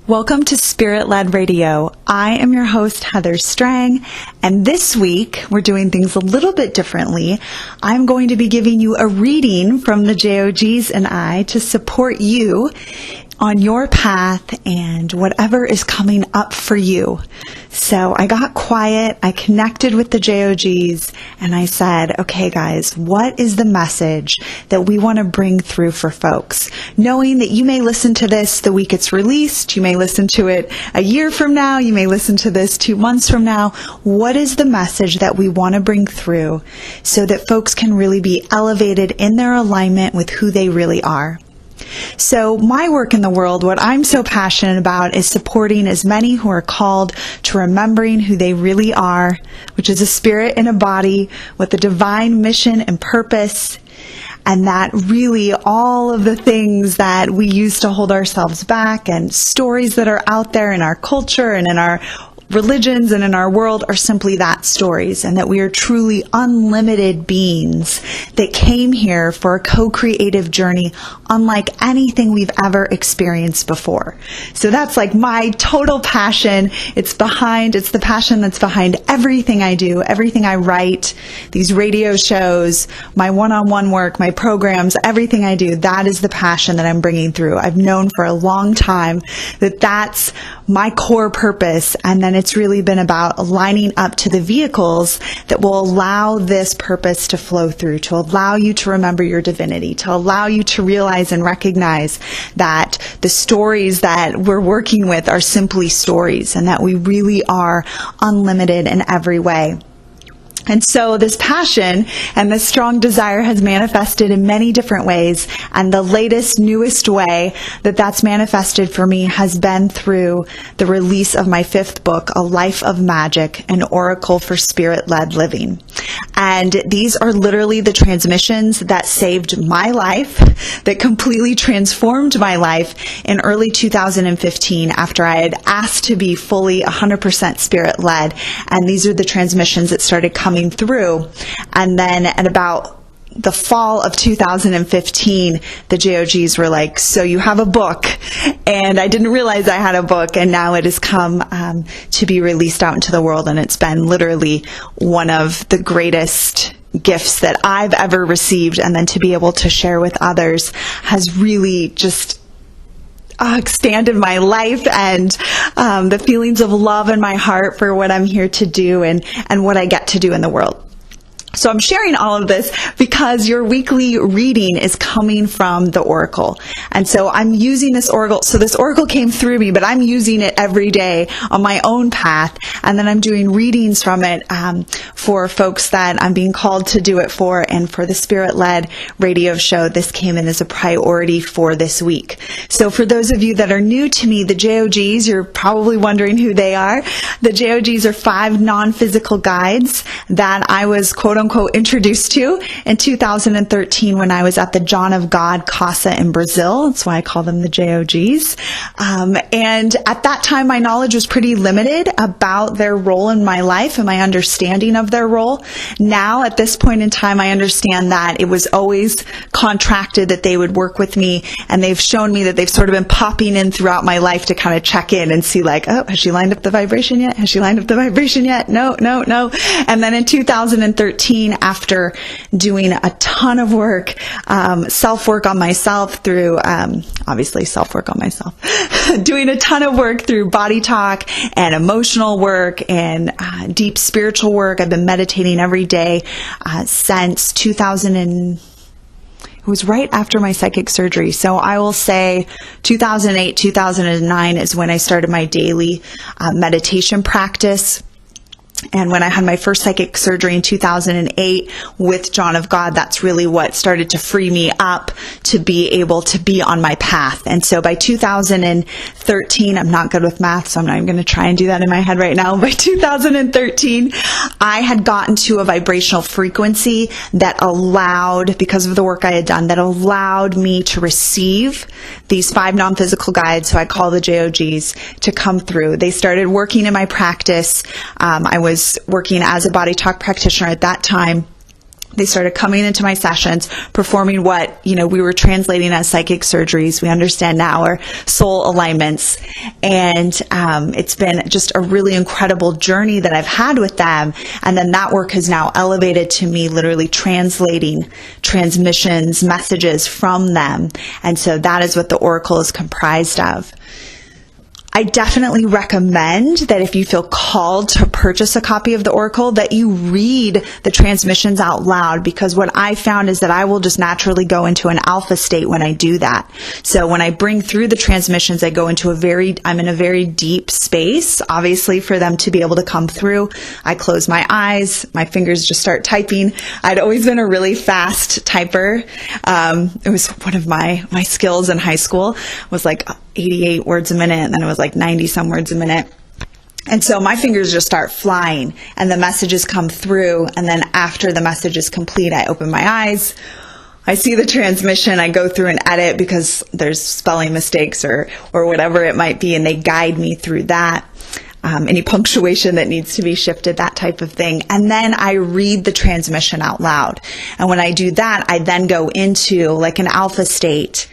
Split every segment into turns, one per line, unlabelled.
Welcome to Spirit-Led Radio. I am your host, Heather Strang, and this week we're doing things a little bit differently. I'm going to be giving you a reading from the JOGs and I to support you on your path and whatever is coming up for you. So I got quiet, I connected with the JOGs, and I said, okay guys, what is the message that we want to bring through for folks? Knowing that you may listen to this the week it's released, you may listen to it a year from now, you may listen to this 2 months from now. What is the message that we want to bring through so that folks can really be elevated in their alignment with who they really are? So my work in the world, what I'm so passionate about is supporting as many who are called to remembering who they really are, which is a spirit in a body with a divine mission and purpose, and that really all of the things that we use to hold ourselves back and stories that are out there in our culture and in our religions and in our world are simply that, stories, and that we are truly unlimited beings that came here for a co-creative journey unlike anything we've ever experienced before. So that's like my total passion. It's the passion that's behind everything I do, everything I write, these radio shows, my one-on-one work, my programs, everything I do. That is the passion that I'm bringing through. I've known for a long time that that's my core purpose, and then it's really been about lining up to the vehicles that will allow this purpose to flow through, to allow you to remember your divinity, to allow you to realize and recognize that the stories that we're working with are simply stories and that we really are unlimited in every way. And so this passion and this strong desire has manifested in many different ways, and the latest, newest way that that's manifested for me has been through the release of my 5th book, A Life of Magic, an Oracle for Spirit-Led Living. And these are literally the transmissions that saved my life, that completely transformed my life in early 2015 after I had asked to be fully 100% Spirit-Led. And these are the transmissions that started coming through. And then at about the fall of 2015, the JOGs were like, so you have a book. And I didn't realize I had a book, and now it has come to be released out into the world, and it's been literally one of the greatest gifts that I've ever received, and then to be able to share with others has really just expanded my life and the feelings of love in my heart for what I'm here to do and what I get to do in the world. So I'm sharing all of this because your weekly reading is coming from the Oracle. And so I'm using this Oracle. So this Oracle came through me, but I'm using it every day on my own path. And then I'm doing readings from it for folks that I'm being called to do it for. And for the Spirit-Led radio show, this came in as a priority for this week. So for those of you that are new to me, the JOGs, you're probably wondering who they are. The JOGs are 5 non-physical guides that I was quote-unquote introduced to in 2013 when I was at the John of God Casa in Brazil. That's why I call them the JOGs. And at that time, my knowledge was pretty limited about their role in my life and my understanding of their role. Now, at this point in time, I understand that it was always contracted that they would work with me, and they've shown me that they've sort of been popping in throughout my life to kind of check in and see like, oh, has she lined up the vibration yet? Has she lined up the vibration yet? No. And then in 2013, after doing a ton of work, self-work on myself through, obviously self-work on myself, doing a ton of work through body talk and emotional work and deep spiritual work. I've been meditating every day since 2000 and it was right after my psychic surgery. So I will say 2008, 2009 is when I started my daily meditation practice. And when I had my first psychic surgery in 2008 with John of God, that's really what started to free me up to be able to be on my path. And so by 2013, I'm not good with math, so I'm not even going to try and do that in my head right now. By 2013, I had gotten to a vibrational frequency that allowed, because of the work I had done, that allowed me to receive these 5 non-physical guides, so I call the JOGs, to come through. They started working in my practice. I was working as a body talk practitioner at that time. They started coming into my sessions, performing what, we were translating as psychic surgeries. We understand now are soul alignments. And it's been just a really incredible journey that I've had with them. And then that work has now elevated to me literally translating transmissions, messages from them. And so that is what the Oracle is comprised of. I definitely recommend that if you feel called to purchase a copy of the Oracle, that you read the transmissions out loud, because what I found is that I will just naturally go into an alpha state when I do that. So when I bring through the transmissions, I'm in a very deep space, obviously, for them to be able to come through. I close my eyes, my fingers just start typing. I'd always been a really fast typer. It was one of my skills in high school, was like 88 words a minute, and then it was like 90 some words a minute. And so my fingers just start flying and the messages come through. And then after the message is complete, I open my eyes, I see the transmission, I go through and edit because there's spelling mistakes or whatever it might be, and they guide me through that. Any punctuation that needs to be shifted, that type of thing. And then I read the transmission out loud. And when I do that, I then go into like an alpha state.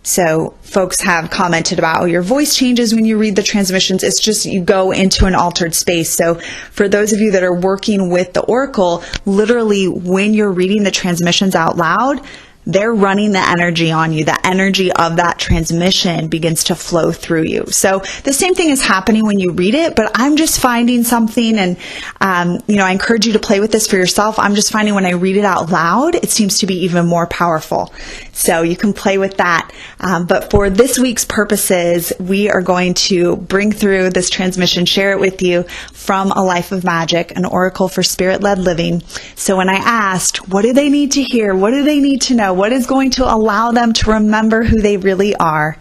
So folks have commented about, your voice changes when you read the transmissions. It's just you go into an altered space. So for those of you that are working with the Oracle, literally when you're reading the transmissions out loud, they're running the energy on you. The energy of that transmission begins to flow through you. So the same thing is happening when you read it, but I'm just finding something, and I encourage you to play with this for yourself. I'm just finding when I read it out loud, it seems to be even more powerful. So you can play with that. But for this week's purposes, we are going to bring through this transmission, share it with you from A Life of Magic, an Oracle for Spirit-Led Living. So when I asked, what do they need to hear? What do they need to know? What is going to allow them to remember who they really are?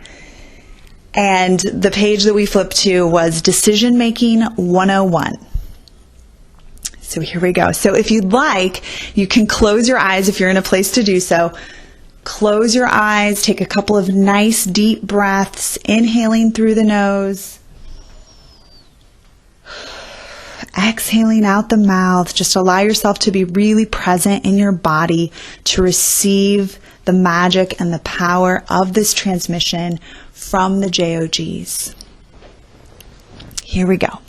And the page that we flipped to was Decision Making 101. So here we go. So if you'd like, you can close your eyes if you're in a place to do so. Close your eyes, take a couple of nice deep breaths, inhaling through the nose, exhaling out the mouth. Just allow yourself to be really present in your body to receive the magic and the power of this transmission from the JOGs. Here we go.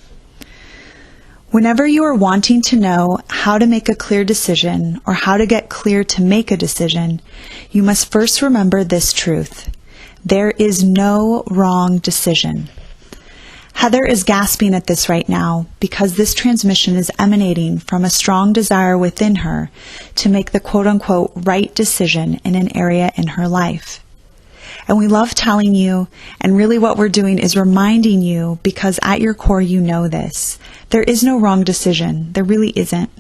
Whenever you are wanting to know how to make a clear decision or how to get clear to make a decision, you must first remember this truth. There is no wrong decision. Heather is gasping at this right now because this transmission is emanating from a strong desire within her to make the quote-unquote right decision in an area in her life. And we love telling you, and really what we're doing is reminding you, because at your core you know this. There is no wrong decision. There really isn't.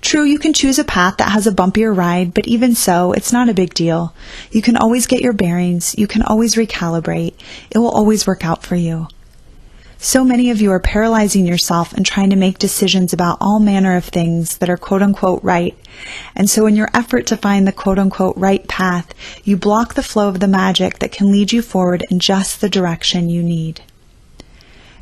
True, you can choose a path that has a bumpier ride, but even so, it's not a big deal. You can always get your bearings. You can always recalibrate. It will always work out for you. So many of you are paralyzing yourself and trying to make decisions about all manner of things that are quote-unquote right. And so in your effort to find the quote-unquote right path, you block the flow of the magic that can lead you forward in just the direction you need.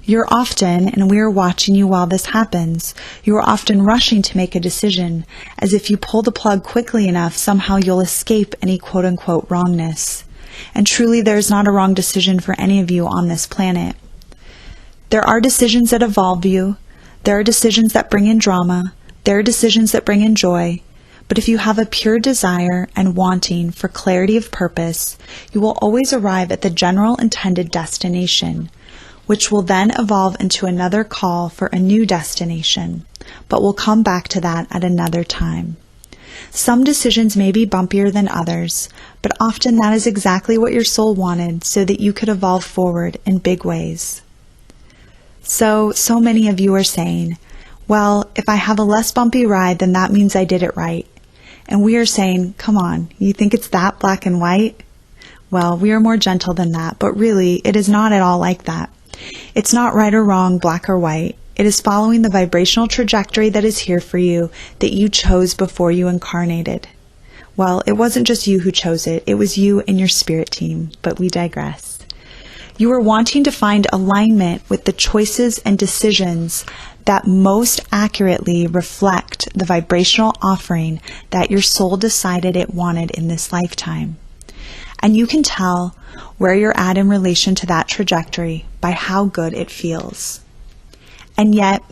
You're often, and we are watching you while this happens, you are often rushing to make a decision, as if you pull the plug quickly enough, somehow you'll escape any quote-unquote wrongness. And truly, there is not a wrong decision for any of you on this planet. There are decisions that evolve you. There are decisions that bring in drama. There are decisions that bring in joy. But if you have a pure desire and wanting for clarity of purpose, you will always arrive at the general intended destination, which will then evolve into another call for a new destination, but we'll come back to that at another time. Some decisions may be bumpier than others, but often that is exactly what your soul wanted so that you could evolve forward in big ways. So many of you are saying, well, if I have a less bumpy ride, then that means I did it right. And we are saying, come on, you think it's that black and white? Well, we are more gentle than that, but really, it is not at all like that. It's not right or wrong, black or white. It is following the vibrational trajectory that is here for you that you chose before you incarnated. Well, it wasn't just you who chose it. It was you and your spirit team, but we digress. You are wanting to find alignment with the choices and decisions that most accurately reflect the vibrational offering that your soul decided it wanted in this lifetime. And you can tell where you're at in relation to that trajectory by how good it feels. And yet,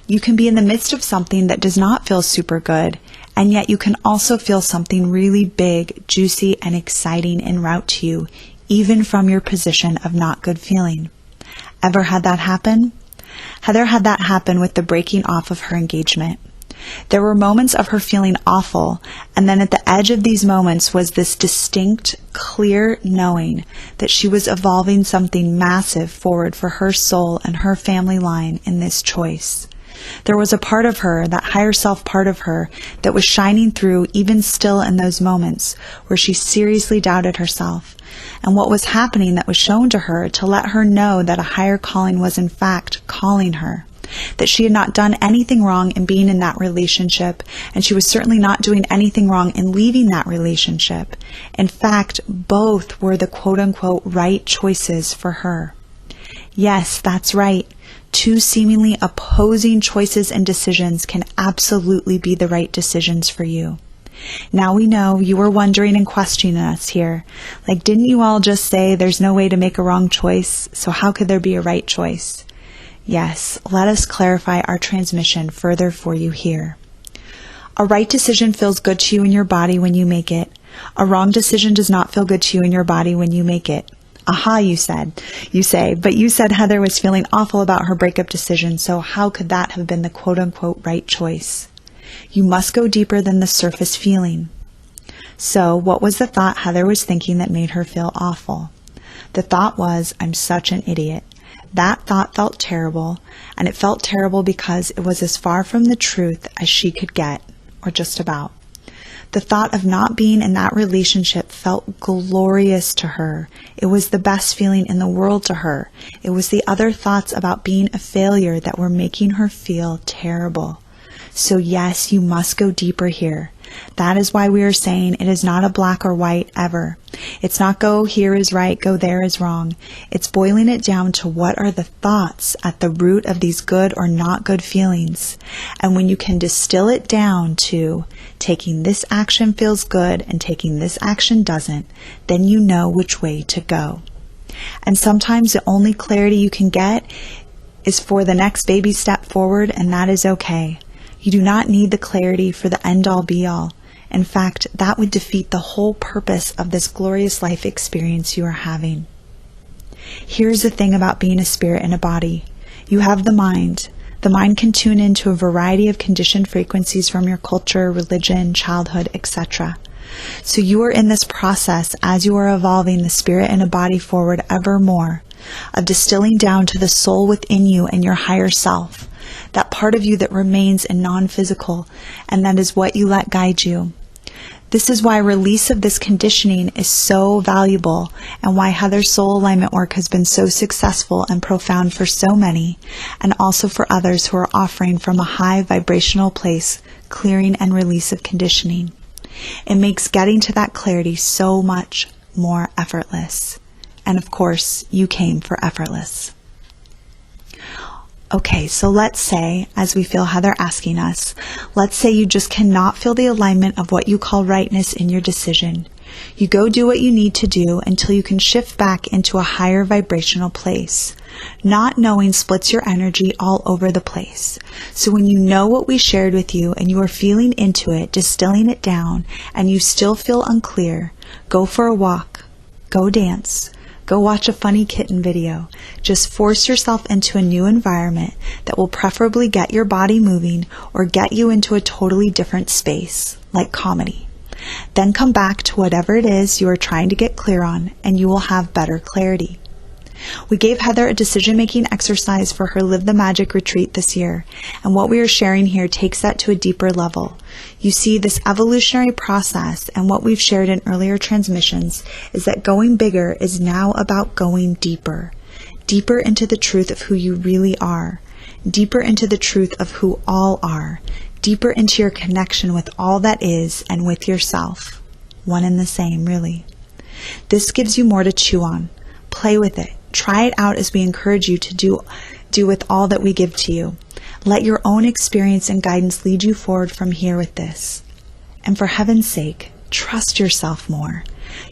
you can be in the midst of something that does not feel super good, and yet you can also feel something really big, juicy, and exciting en route to you, even from your position of not good feeling. Ever had that happen? Heather had that happen with the breaking off of her engagement. There were moments of her feeling awful, and then at the edge of these moments was this distinct, clear knowing that she was evolving something massive forward for her soul and her family line in this choice. There was a part of her, that higher self part of her, that was shining through even still in those moments where she seriously doubted herself, and what was happening that was shown to her to let her know that a higher calling was in fact calling her. That she had not done anything wrong in being in that relationship, and she was certainly not doing anything wrong in leaving that relationship. In fact, both were the quote-unquote right choices for her. Yes, that's right. Two seemingly opposing choices and decisions can absolutely be the right decisions for you. Now we know you were wondering and questioning us here. Like, didn't you all just say there's no way to make a wrong choice, so how could there be a right choice? Yes, let us clarify our transmission further for you here. A right decision feels good to you in your body when you make it. A wrong decision does not feel good to you in your body when you make it. Aha, you say, but you said Heather was feeling awful about her breakup decision, so how could that have been the quote-unquote right choice? You must go deeper than the surface feeling. So, what was the thought Heather was thinking that made her feel awful? The thought was, I'm such an idiot. That thought felt terrible, and it felt terrible because it was as far from the truth as she could get, or just about. The thought of not being in that relationship felt glorious to her. It was the best feeling in the world to her. It was the other thoughts about being a failure that were making her feel terrible. So yes, you must go deeper here. That is why we are saying it is not a black or white ever. It's not go here is right, go there is wrong. It's boiling it down to what are the thoughts at the root of these good or not good feelings. And when you can distill it down to taking this action feels good and taking this action doesn't, then you know which way to go. And sometimes the only clarity you can get is for the next baby step forward, and that is okay. You do not need the clarity for the end-all be-all. In fact, that would defeat the whole purpose of this glorious life experience you are having. Here's the thing about being a spirit in a body. You have the mind. The mind can tune into a variety of conditioned frequencies from your culture, religion, childhood, etc. So you are in this process as you are evolving the spirit in a body forward ever more, of distilling down to the soul within you and your higher self. That part of you that remains in non-physical, and that is what you let guide you. This is why release of this conditioning is so valuable, and why Heather's soul alignment work has been so successful and profound for so many, and also for others who are offering from a high vibrational place, clearing and release of conditioning. It makes getting to that clarity so much more effortless. And of course, you came for effortless. Okay, so let's say, as we feel Heather asking us, let's say you just cannot feel the alignment of what you call rightness in your decision. You go do what you need to do until you can shift back into a higher vibrational place. Not knowing splits your energy all over the place. So when you know what we shared with you and you are feeling into it, distilling it down, and you still feel unclear, go for a walk, go dance. Go watch a funny kitten video. Just force yourself into a new environment that will preferably get your body moving or get you into a totally different space, like comedy. Then come back to whatever it is you are trying to get clear on, and you will have better clarity. We gave Heather a decision-making exercise for her Live the Magic retreat this year, and what we are sharing here takes that to a deeper level. You see, this evolutionary process and what we've shared in earlier transmissions is that going bigger is now about going deeper. Deeper into the truth of who you really are. Deeper into the truth of who all are. Deeper into your connection with all that is and with yourself. One and the same, really. This gives you more to chew on. Play with it. Try it out as we encourage you to do with all that we give to you. Let your own experience and guidance lead you forward from here with this. And for heaven's sake, trust yourself more.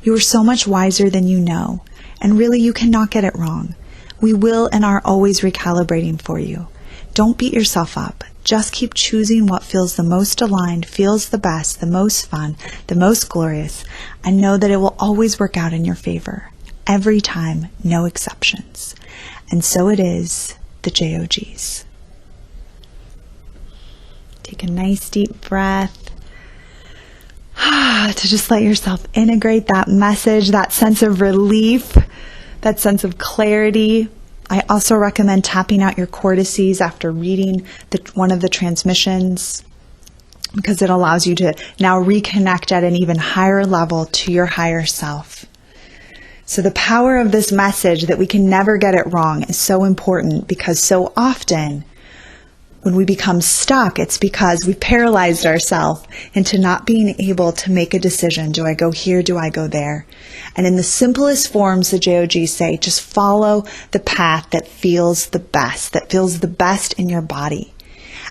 You are so much wiser than you know, and really you cannot get it wrong. We will and are always recalibrating for you. Don't beat yourself up. Just keep choosing what feels the most aligned, feels the best, the most fun, the most glorious, and know that it will always work out in your favor. Every time, no exceptions. And so it is, the JOGs. Take a nice deep breath to just let yourself integrate that message, that sense of relief, that sense of clarity. I also recommend tapping out your cortices after reading one of the transmissions, because it allows you to now reconnect at an even higher level to your higher self. So the power of this message that we can never get it wrong is so important, because so often when we become stuck, it's because we've paralyzed ourselves into not being able to make a decision. Do I go here? Do I go there? And in the simplest forms, the JOGs say, just follow the path that feels the best in your body.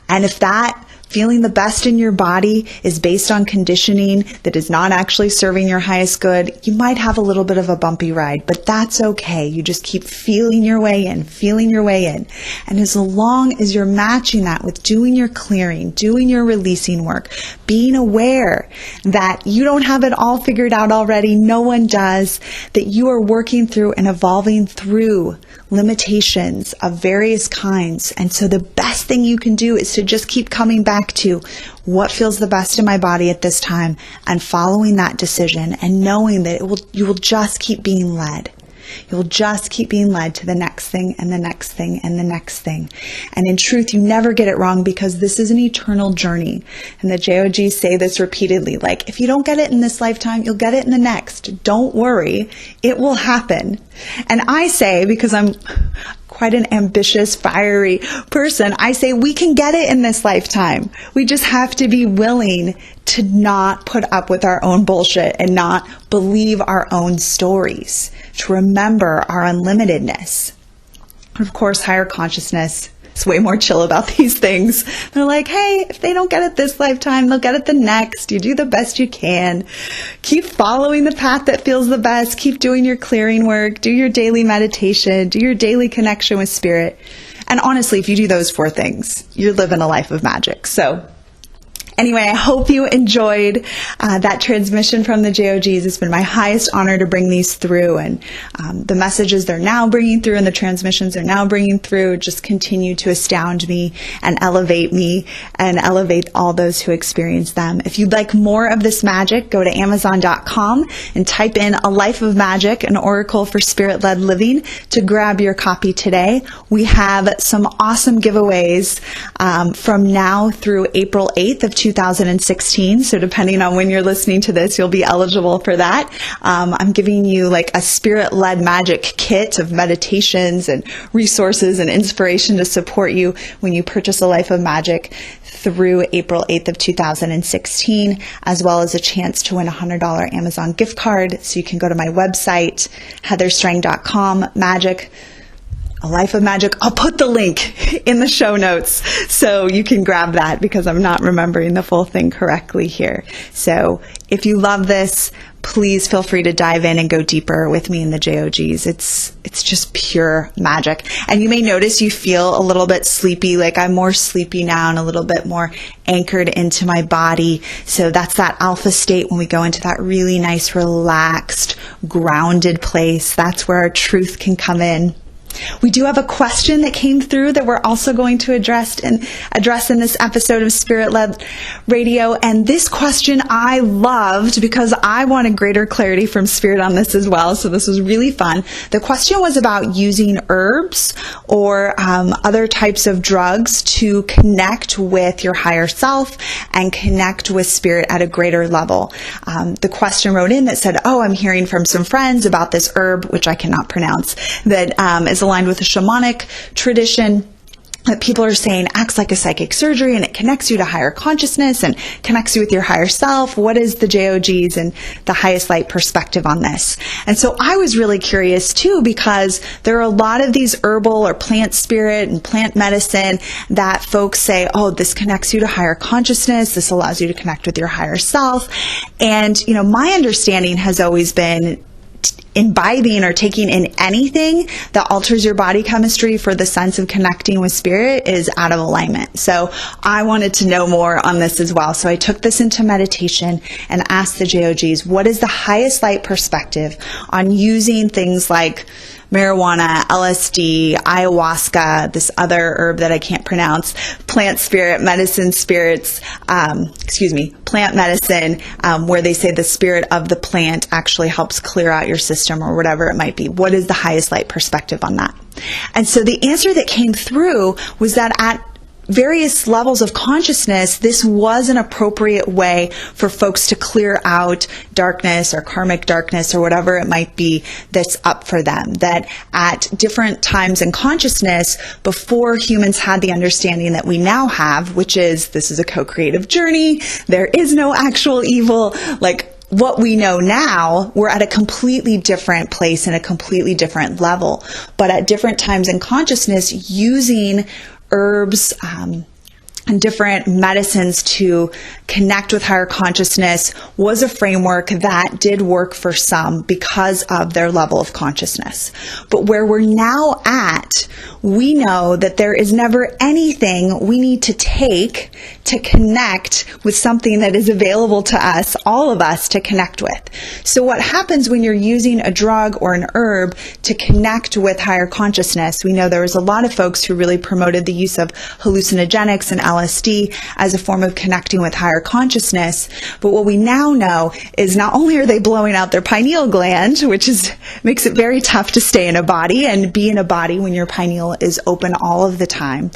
And if that feeling the best in your body is based on conditioning that is not actually serving your highest good, you might have a little bit of a bumpy ride, but that's okay. You just keep feeling your way in. And as long as you're matching that with doing your clearing, doing your releasing work, being aware that you don't have it all figured out already, no one does, that you are working through and evolving through limitations of various kinds. And so the best thing you can do is to just keep coming back to what feels the best in my body at this time, and following that decision and knowing that you will just keep being led. You'll just keep being led to the next thing and the next thing and the next thing. And in truth, you never get it wrong, because this is an eternal journey. And the JOGs say this repeatedly, like, if you don't get it in this lifetime, you'll get it in the next. Don't worry, it will happen. And I say, because I'm quite an ambitious, fiery person, I say we can get it in this lifetime. We just have to be willing to not put up with our own bullshit and not believe our own stories, to remember our unlimitedness. Of course, higher consciousness is way more chill about these things. They're like, hey, if they don't get it this lifetime, they'll get it the next. You do the best you can. Keep following the path that feels the best. Keep doing your clearing work. Do your daily meditation. Do your daily connection with spirit. And honestly, if you do those 4 things, you're living a life of magic. So anyway, I hope you enjoyed that transmission from the JOGs. It's been my highest honor to bring these through, and the messages they're now bringing through and the transmissions they're now bringing through just continue to astound me and elevate all those who experience them. If you'd like more of this magic, go to Amazon.com and type in A Life of Magic, an Oracle for Spirit-Led Living, to grab your copy today. We have some awesome giveaways from now through April 8th of 2016. So depending on when you're listening to this, you'll be eligible for that. I'm giving you like a spirit-led magic kit of meditations and resources and inspiration to support you when you purchase A Life of Magic through April 8th of 2016, as well as a chance to win a $100 Amazon gift card. So you can go to my website, heatherstrang.com, magic, A Life of Magic. I'll put the link in the show notes so you can grab that, because I'm not remembering the full thing correctly here. So if you love this, please feel free to dive in and go deeper with me in the JOGs. It's just pure magic. And you may notice you feel a little bit sleepy, like I'm more sleepy now and a little bit more anchored into my body. So that's that alpha state when we go into that really nice, relaxed, grounded place. That's where our truth can come in. We do have a question that came through that we're also going to address in this episode of Spirit-Led Radio. And this question I loved because I wanted greater clarity from Spirit on this as well. So this was really fun. The question was about using herbs or other types of drugs to connect with your higher self and connect with Spirit at a greater level. The question wrote in that said, I'm hearing from some friends about this herb, which I cannot pronounce, that is aligned with a shamanic tradition. that people are saying acts like a psychic surgery and it connects you to higher consciousness and connects you with your higher self. What is the JOGs and the highest light perspective on this? And so I was really curious too, because there are a lot of these herbal or plant spirit and plant medicine that folks say, oh, this connects you to higher consciousness. This allows you to connect with your higher self. And, my understanding has always been imbibing or taking in anything that alters your body chemistry for the sense of connecting with spirit is out of alignment. So I wanted to know more on this as well. So I took this into meditation and asked the JOGs, what is the highest light perspective on using things like marijuana, LSD, ayahuasca, this other herb that I can't pronounce, plant spirit, medicine spirits, plant medicine, where they say the spirit of the plant actually helps clear out your system or whatever it might be. What is the highest light perspective on that? And so the answer that came through was that at various levels of consciousness, this was an appropriate way for folks to clear out darkness or karmic darkness or whatever it might be that's up for them. That at different times in consciousness, before humans had the understanding that we now have, which is this is a co-creative journey, there is no actual evil, what we know now, we're at a completely different place and a completely different level. But at different times in consciousness, using herbs and different medicines to connect with higher consciousness was a framework that did work for some because of their level of consciousness. But where we're now at, we know that there is never anything we need to take to connect with something that is available to us, all of us, to connect with. So what happens when you're using a drug or an herb to connect with higher consciousness? We know there was a lot of folks who really promoted the use of hallucinogenics and LSD as a form of connecting with higher consciousness. But what we now know is not only are they blowing out their pineal gland, which makes it very tough to stay in a body and be in a body when your pineal is open all of the time.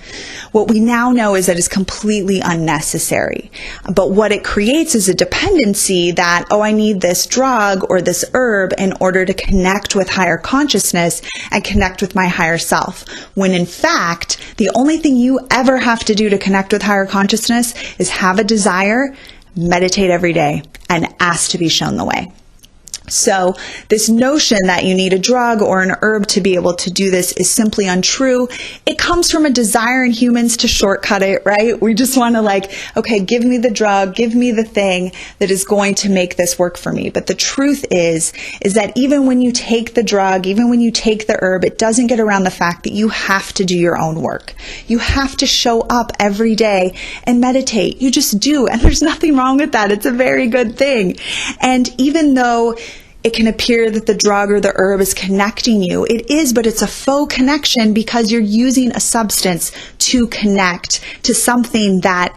What we now know is that it's completely unnecessary. But what it creates is a dependency that, I need this drug or this herb in order to connect with higher consciousness and connect with my higher self. When in fact, the only thing you ever have to do to connect with higher consciousness is have a desire, meditate every day, and ask to be shown the way. So this notion that you need a drug or an herb to be able to do this is simply untrue. It comes from a desire in humans to shortcut it, right? We just want to give me the drug, give me the thing that is going to make this work for me. But the truth is that even when you take the drug, even when you take the herb, it doesn't get around the fact that you have to do your own work. You have to show up every day and meditate. You just do. And there's nothing wrong with that. It's a very good thing. And even though it can appear that the drug or the herb is connecting you, it is, but it's a faux connection because you're using a substance to connect to something that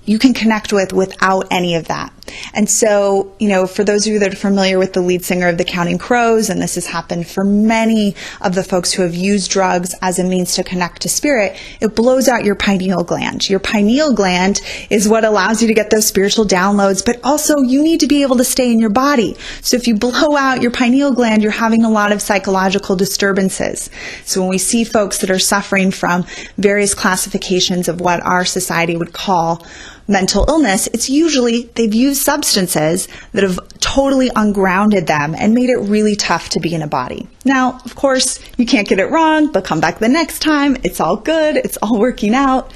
you can connect with without any of that. And so, for those of you that are familiar with the lead singer of the Counting Crows, and this has happened for many of the folks who have used drugs as a means to connect to spirit, it blows out your pineal gland. Your pineal gland is what allows you to get those spiritual downloads, but also you need to be able to stay in your body. So if you blow out your pineal gland, you're having a lot of psychological disturbances. So when we see folks that are suffering from various classifications of what our society would call mental illness, it's usually they've used substances that have totally ungrounded them and made it really tough to be in a body. Now, of course, you can't get it wrong, but come back the next time. It's all good. It's all working out.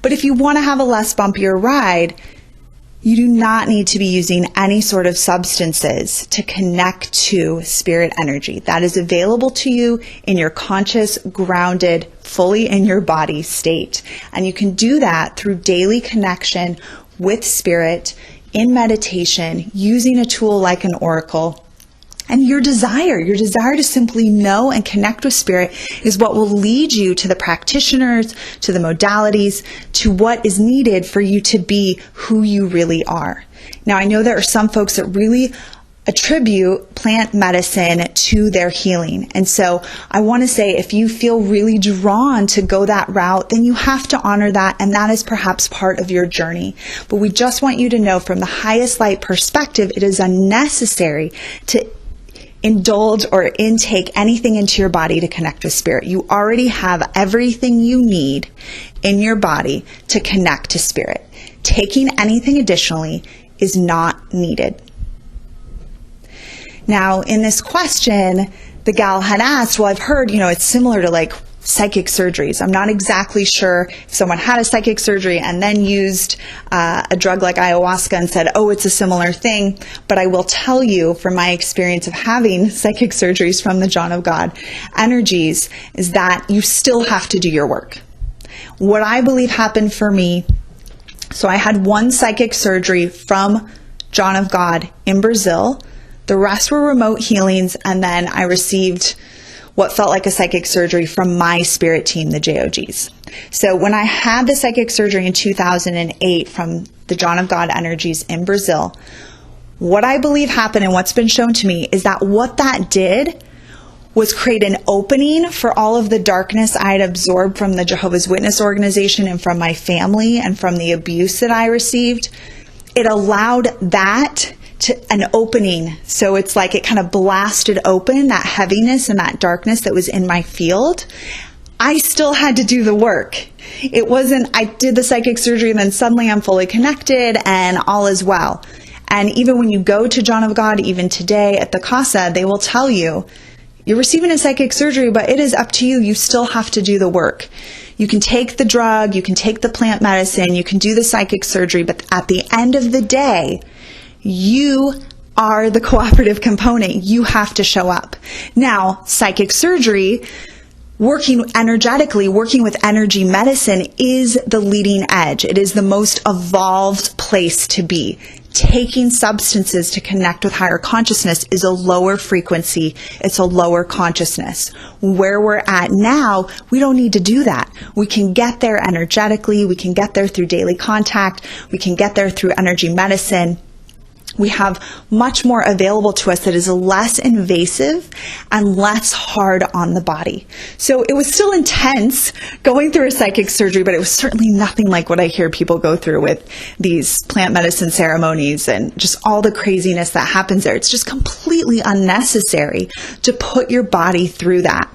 But if you want to have a less bumpier ride, you do not need to be using any sort of substances to connect to spirit energy. That is available to you in your conscious, grounded, fully in your body state. And you can do that through daily connection with spirit, in meditation, using a tool like an oracle. And your desire to simply know and connect with spirit is what will lead you to the practitioners, to the modalities, to what is needed for you to be who you really are. Now, I know there are some folks that really attribute plant medicine to their healing. And so I want to say if you feel really drawn to go that route, then you have to honor that, and that is perhaps part of your journey. But we just want you to know from the highest light perspective, it is unnecessary to indulge or intake anything into your body to connect with spirit. You already have everything you need in your body to connect to spirit. Taking anything additionally is not needed. Now, in this question, the gal had asked, well, I've heard, it's similar to like psychic surgeries. I'm not exactly sure if someone had a psychic surgery and then used a drug like ayahuasca and said, oh, it's a similar thing. But I will tell you from my experience of having psychic surgeries from the John of God energies is that you still have to do your work. What I believe happened for me, so I had one psychic surgery from John of God in Brazil. The rest were remote healings, and then I received what felt like a psychic surgery from my spirit team, the JOGs. So when I had the psychic surgery in 2008 from the John of God energies in Brazil, what I believe happened and what's been shown to me is that what that did was create an opening for all of the darkness I had absorbed from the Jehovah's Witness organization and from my family and from the abuse that I received. It allowed that to an opening. So it's like it kind of blasted open that heaviness and that darkness that was in my field. I still had to do the work. It wasn't, I did the psychic surgery and then suddenly I'm fully connected and all is well. And even when you go to John of God, even today at the Casa, they will tell you, you're receiving a psychic surgery, but it is up to you. You still have to do the work. You can take the drug, you can take the plant medicine, you can do the psychic surgery, but at the end of the day, you are the cooperative component. You have to show up. Now, psychic surgery, working energetically, working with energy medicine is the leading edge. It is the most evolved place to be. Taking substances to connect with higher consciousness is a lower frequency. It's a lower consciousness. Where we're at now, we don't need to do that. We can get there energetically. We can get there through daily contact. We can get there through energy medicine. We have much more available to us that is less invasive and less hard on the body. So it was still intense going through a psychic surgery, but it was certainly nothing like what I hear people go through with these plant medicine ceremonies and just all the craziness that happens there. It's just completely unnecessary to put your body through that,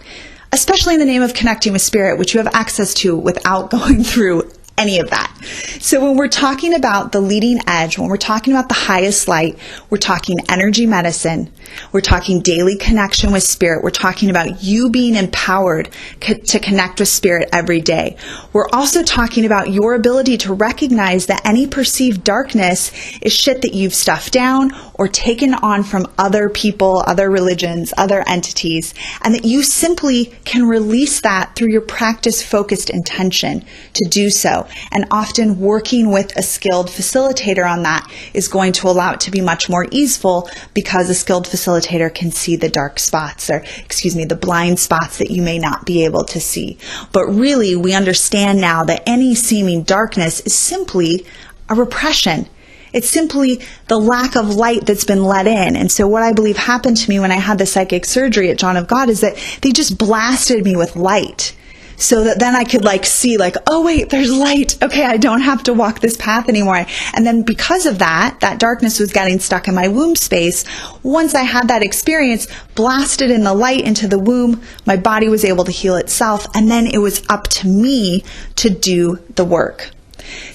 especially in the name of connecting with spirit, which you have access to without going through any of that. So when we're talking about the leading edge, when we're talking about the highest light, we're talking energy medicine, we're talking daily connection with spirit, we're talking about you being empowered to connect with spirit every day. We're also talking about your ability to recognize that any perceived darkness is shit that you've stuffed down or taken on from other people, other religions, other entities, and that you simply can release that through your practice-focused intention to do so. And often working with a skilled facilitator on that is going to allow it to be much more easeful because a skilled facilitator can see the dark spots the blind spots that you may not be able to see. But really, we understand now that any seeming darkness is simply a repression. It's simply the lack of light that's been let in. And so what I believe happened to me when I had the psychic surgery at John of God is that they just blasted me with light. So that then I could see oh wait, there's light. Okay, I don't have to walk this path anymore. And then because of that darkness was getting stuck in my womb space. Once I had that experience, blasted in the light into the womb, my body was able to heal itself. And then it was up to me to do the work.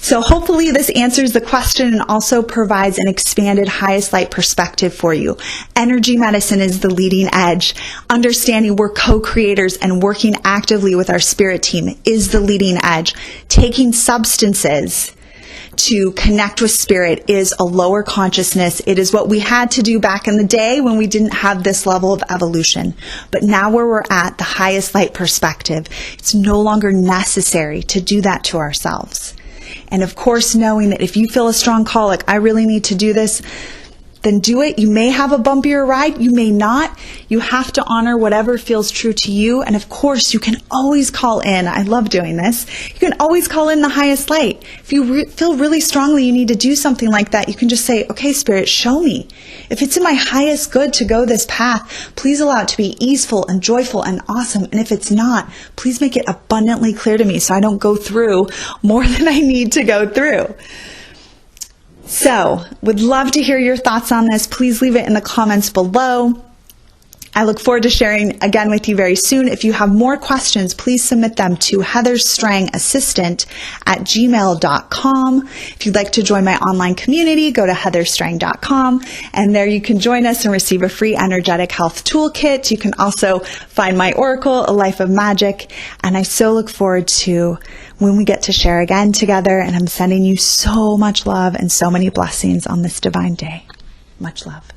So hopefully this answers the question and also provides an expanded highest light perspective for you. Energy medicine is the leading edge. Understanding we're co-creators and working actively with our spirit team is the leading edge. Taking substances to connect with spirit is a lower consciousness. It is what we had to do back in the day when we didn't have this level of evolution. But now where we're at, the highest light perspective, it's no longer necessary to do that to ourselves. And of course, knowing that if you feel a strong call, I really need to do this, then do it. You may have a bumpier ride. You may not. You have to honor whatever feels true to you. And of course, you can always call in. I love doing this. You can always call in the highest light. If you feel really strongly you need to do something like that, you can just say, okay, Spirit, show me. If it's in my highest good to go this path, please allow it to be easeful and joyful and awesome. And if it's not, please make it abundantly clear to me so I don't go through more than I need to go through. So, would love to hear your thoughts on this. Please leave it in the comments below. I look forward to sharing again with you very soon. If you have more questions, please submit them to heatherstrangassistant@gmail.com. If you'd like to join my online community, go to heatherstrang.com, and there you can join us and receive a free energetic health toolkit. You can also find my oracle, A Life of Magic, and I so look forward to when we get to share again together, and I'm sending you so much love and so many blessings on this divine day. Much love.